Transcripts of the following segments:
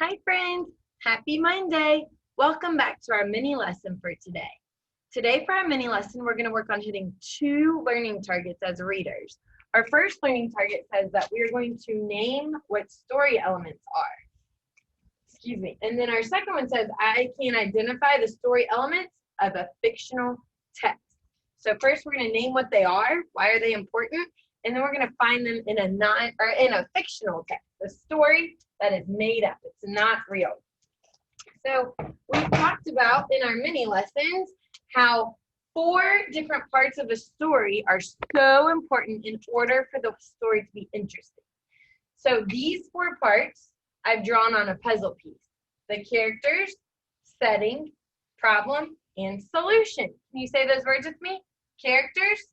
Hi friends, happy Monday. Welcome back to our mini lesson for today. Today for our mini lesson, we're going to work on hitting 2 learning targets as readers. Our first learning target says that we are going to name what story elements are. And then our second one says, I can identify the story elements of a fictional text. So first we're going to name what they are, why are they important, and then we're going to find them in a fictional text, a story that is made up. It's not real. So we've talked about in our mini lessons how 4 different parts of a story are so important in order for the story to be interesting. So these 4 parts I've drawn on a puzzle piece. The characters, setting, problem, and solution. Can you say those words with me? Characters,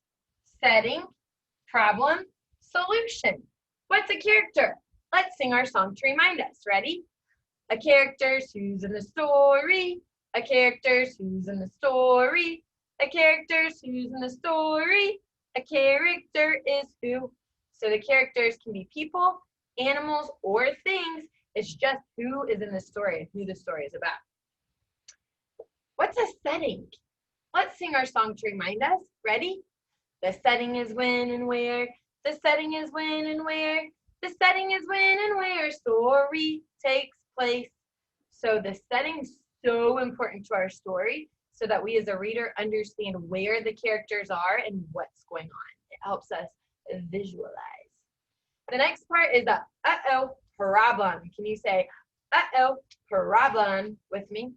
setting, problem, solution. What's a character? Let's sing our song to remind us. Ready? A character's who's in the story. A character's who's in the story. A character's who's in the story. A character is who. So the characters can be people, animals, or things. It's just who is in the story and who the story is about. What's a setting? Let's sing our song to remind us. Ready? The setting is when and where. The setting is when and where. The setting is when and where story takes place. So the setting is so important to our story so that we as a reader understand where the characters are and what's going on. It helps us visualize. The next part is the uh-oh problem. Can you say uh-oh problem with me?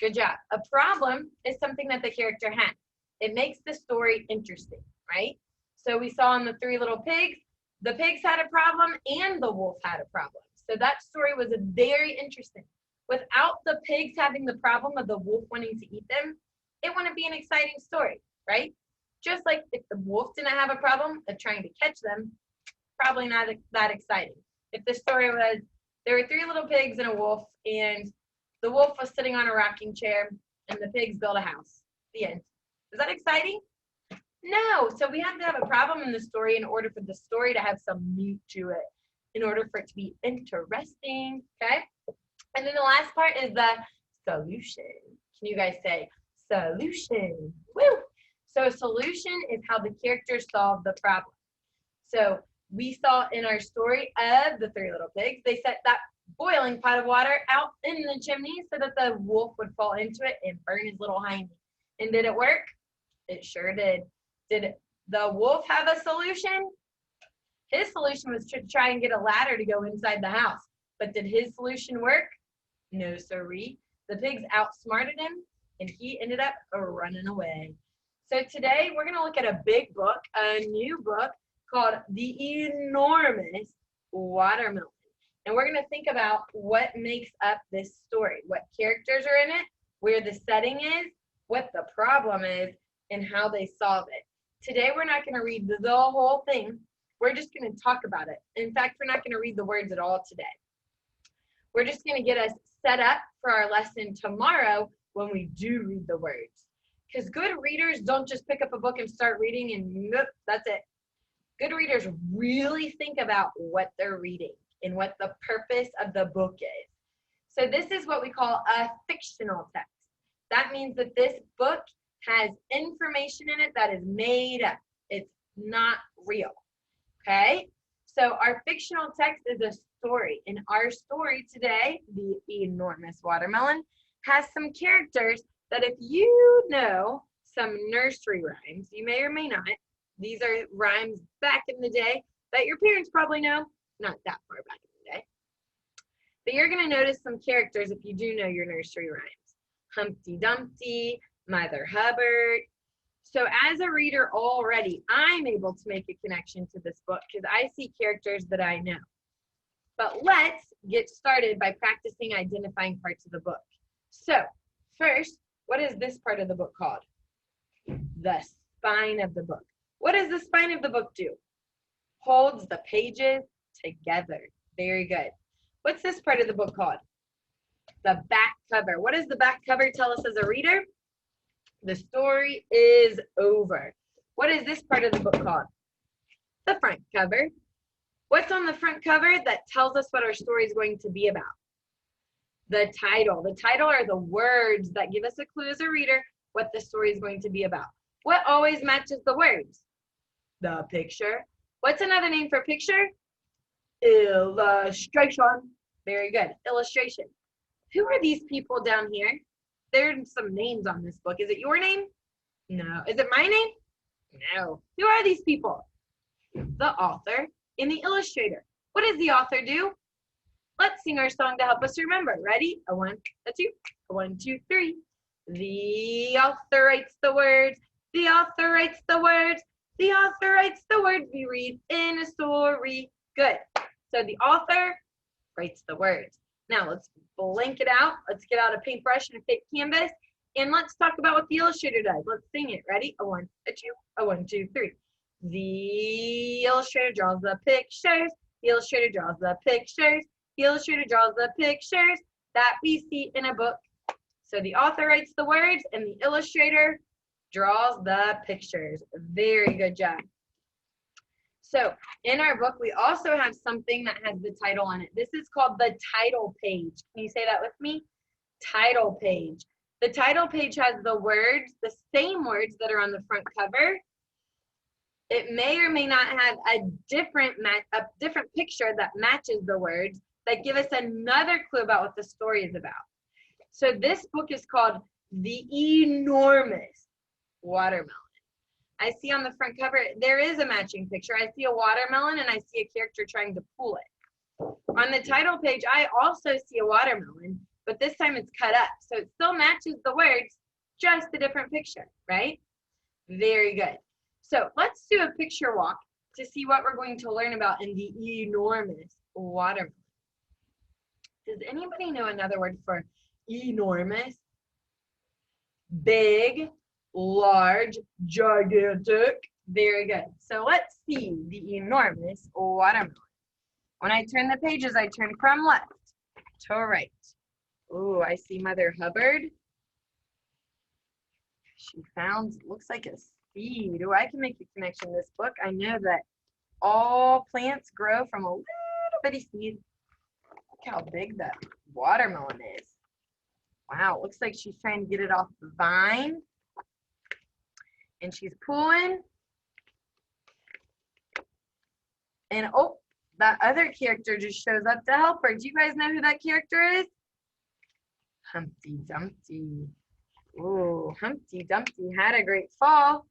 Good job. A problem is something that the character has. It makes the story interesting, right? So we saw in the 3 little pigs, the pigs had a problem and the wolf had a problem. So that story was very interesting. Without the pigs having the problem of the wolf wanting to eat them, it wouldn't be an exciting story, right? Just like if the wolf didn't have a problem of trying to catch them, probably not that exciting. If the story was, there were 3 little pigs and a wolf, and the wolf was sitting on a rocking chair, and the pigs built a house. The end. Is that exciting? No. So we have to have a problem in the story in order for the story to have some meat to it, in order for it to be interesting, okay? And then the last part is the solution. Can you guys say solution? Woo! So a solution is how the characters solve the problem. So we saw in our story of the 3 little pigs, they set that boiling pot of water out in the chimney so that the wolf would fall into it and burn his little hiney. And did it work? It sure did. Did the wolf have a solution? His solution was to try and get a ladder to go inside the house. But did his solution work? No, sirree. The pigs outsmarted him, and he ended up running away. So today we're going to look at a big book, a new book called The Enormous Watermelon. And we're going to think about what makes up this story, what characters are in it, where the setting is, what the problem is, and how they solve it. Today we're not going to read the whole thing. We're just going to talk about it. In fact, we're not going to read the words at all today. We're just going to get us set up for our lesson tomorrow when we do read the words. Because good readers don't just pick up a book and start reading and that's it. Good readers really think about what they're reading and what the purpose of the book is. So this is what we call a fictional text. That means that this book has information in it that is made up. It's not real. Okay? So our fictional text is a story. And our story today, The Enormous Watermelon, has some characters that if you know some nursery rhymes, you may or may not. These are rhymes back in the day that your parents probably know, not that far back in the day. But you're going to notice some characters if you do know your nursery rhymes. Humpty Dumpty, Mother Hubbard. So as a reader already, I'm able to make a connection to this book because I see characters that I know. But let's get started by practicing identifying parts of the book. So first, what is this part of the book called? The spine of the book. What does the spine of the book do? Holds the pages together. Very good. What's this part of the book called? The back cover. What does the back cover tell us as a reader? The story is over. What is this part of the book called? The front cover. What's on the front cover that tells us what our story is going to be about? The title. The title are the words that give us a clue as a reader what the story is going to be about. What always matches the words? The picture. What's another name for picture? Illustration. Very good. Illustration. Who are these people down here? There's some names on this book. Is it your name? No. Is it my name? No. Who are these people? The author and the illustrator. What does the author do? Let's sing our song to help us remember. Ready? A 1, a 2, a 1, 2, 3. The author writes the words. The author writes the words. The author writes the words we read in a story. Good. So the author writes the words. Now let's blank it out. Let's get out a paintbrush and a fake canvas. And let's talk about what the illustrator does. Let's sing it. Ready? A 1, a 2, a 1, 2, 3. The illustrator draws the pictures. The illustrator draws the pictures. The illustrator draws the pictures that we see in a book. So the author writes the words and the illustrator draws the pictures. Very good job. So in our book, we also have something that has the title on it. This is called the title page. Can you say that with me? Title page. The title page has the words, the same words that are on the front cover. It may or may not have a different picture that matches the words that give us another clue about what the story is about. So this book is called The Enormous Watermelon. I see on the front cover, there is a matching picture. I see a watermelon and I see a character trying to pull it. On the title page, I also see a watermelon, but this time it's cut up. So it still matches the words, just a different picture, right? Very good. So let's do a picture walk to see what we're going to learn about in the enormous watermelon. Does anybody know another word for enormous? Big, large, gigantic. Very good. So let's see the enormous watermelon. When I turn the pages, I turn from left to right. Ooh, I see Mother Hubbard. She found, looks like a seed. Ooh, I can make a connection in this book. I know that all plants grow from a little bitty seed. Look how big that watermelon is. Wow, it looks like she's trying to get it off the vine. And she's pulling. And oh, that other character just shows up to help her. Do you guys know who that character is? Humpty Dumpty. Ooh, Humpty Dumpty had a great fall.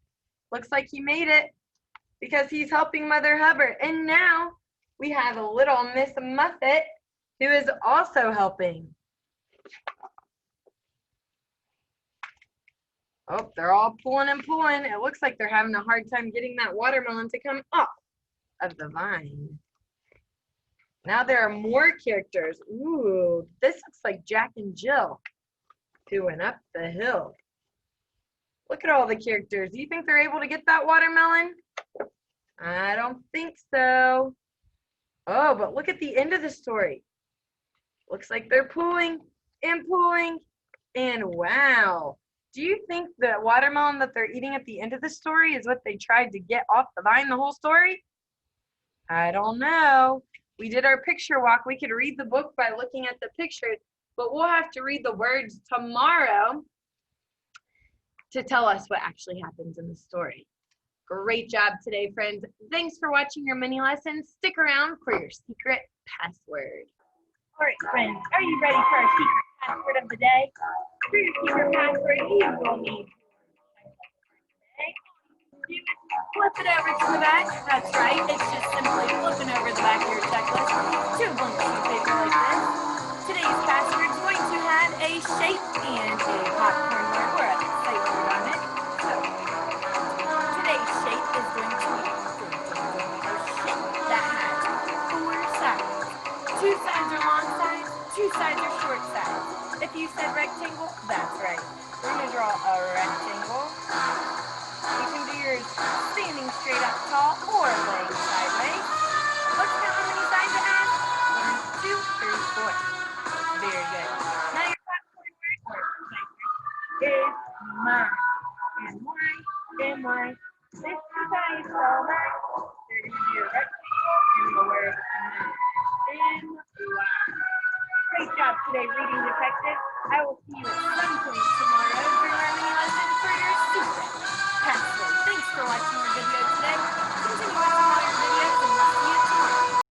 Looks like he made it because he's helping Mother Hubbard. And now we have a little Miss Muffet who is also helping. Oh, they're all pulling and pulling. It looks like they're having a hard time getting that watermelon to come off of the vine. Now there are more characters. Ooh, this looks like Jack and Jill who went up the hill. Look at all the characters. Do you think they're able to get that watermelon? I don't think so. Oh, but look at the end of the story. Looks like they're pulling and pulling, and wow. Do you think the watermelon that they're eating at the end of the story is what they tried to get off the vine the whole story? I don't know. We did our picture walk. We could read the book by looking at the pictures, but we'll have to read the words tomorrow to tell us what actually happens in the story. Great job today, friends. Thanks for watching your mini lesson. Stick around for your secret password. All right, friends, are you ready for our secret password of the day? For your secret password, you will need flip it over to the back. That's right. It's just simply flipping over the back of your checklist to a blank sheet of paper like this. Today's password is going to have a shape and a popcorn word or a safe word on it. So today's shape is going to be a shape that has 4 sides. 2 sides are long sides, 2 sides are short sides. If you said rectangle, that's right. We're going to draw a rectangle. You can do yours standing straight up tall or laying sideways. Let's count how many sides it has. 1, 2, 3, 4. Very good. Now your popcorn word is mine. And why? And why? This is how you spell that. You're going to do a rectangle and the word mine. And why? Great job. today, Reading Detective. I will see you